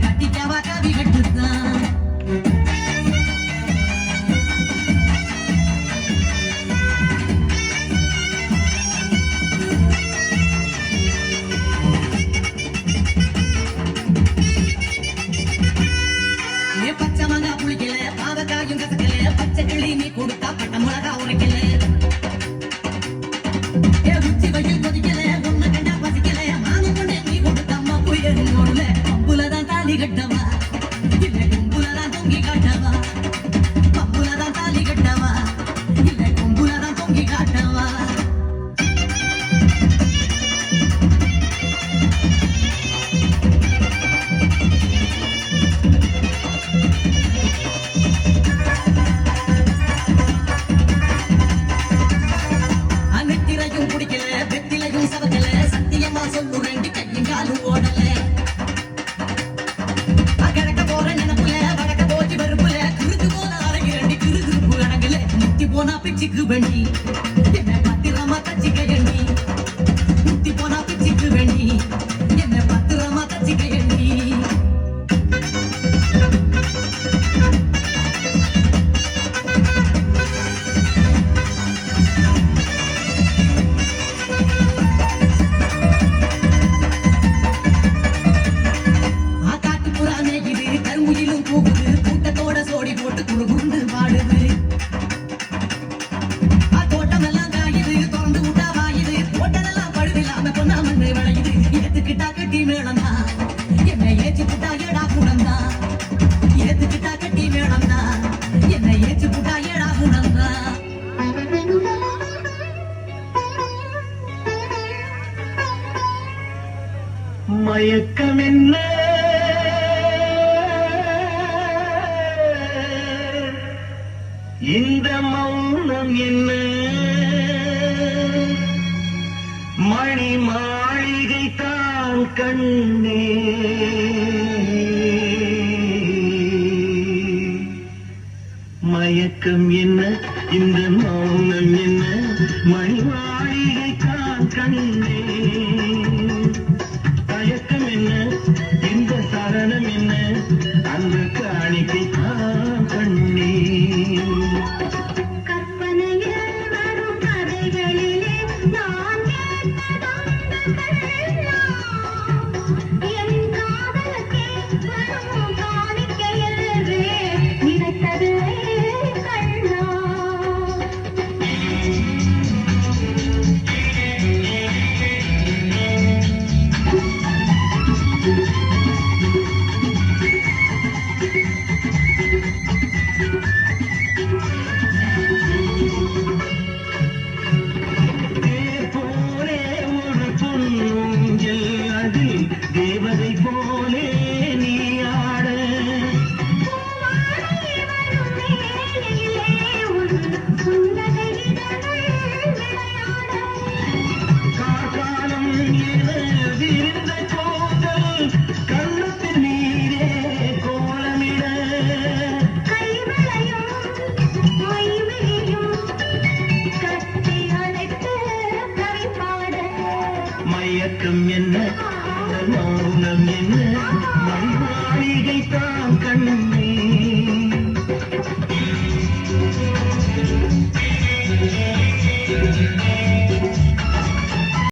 கட்டிக்கவா கவி கட்டுத்தான் பச்சை புளிக்கல பாவக்காயும் கசக்கல பச்சை கிளி நீ கொடுத்தா பட்ட மிளகா உரைக்கல உச்சி வயில் கொதிக்கல ஒன்ன கண்டா பசிக்கல மாமி கொண்டே நீ கொடுத்தம்மா புயல் பம்புலதான் தாலி கட்டவா இல்ல கும்புலதான் தொங்கி காட்டவா பம்புலதான் தாலி கட்டவா இல்ல கும்புலதான் தொங்கி காட்டவா சொல்லுறேன் கையங்காலும் ஓடல அகடக்க போற நினைப்புல வடக்க போச்சு வெறுப்புல கிருது போல அழகிறண்டி கிருகிருப்பு அடங்கல முத்தி போனா பிச்சுக்கு வேண்டி என்ன பத்திரமா தச்சிக்க எண்ணி முத்தி போனா பிச்சுக்கு வேண்டி என்ன பத்திரமா தச்சிக்க எண்ணி கூட்டத்தோட சோடி போட்டு குறுகுண்டு பாடுது தோட்டமெல்லாம் காயுது திறந்து விட்டா வாயுது போட்டதெல்லாம் படுதில்லாம பொண்ணா மண்ணு விளையுது ஏத்துக்கிட்டா கட்டி மேளந்தா என்னை ஏச்சுக்கிட்டா ஏடா குடந்தா ஏத்துக்கிட்டா கட்டி மேளந்தா என்னை ஏச்சுக்கிட்டா ஏடா குடந்தா மயக்கம் என்ன இந்த மௌனம் என்ன மணி மாளிகை தான் கண்ணே மயக்கம் என்ன இந்த மௌனம் என்ன மணி மாளிகை தான் கண்ணே மயக்கம் என்ன இந்த சரணம் என்ன அந்த காணிக்கை தான் கண்ணே தேவதை போலே நீ ஆட காலம் விருந்த போதல் கண்ணத்து நீரே கோலமிட மயக்கம் என்ன மௌனம் என்ன மணி மாளிகை தான் கண்ணே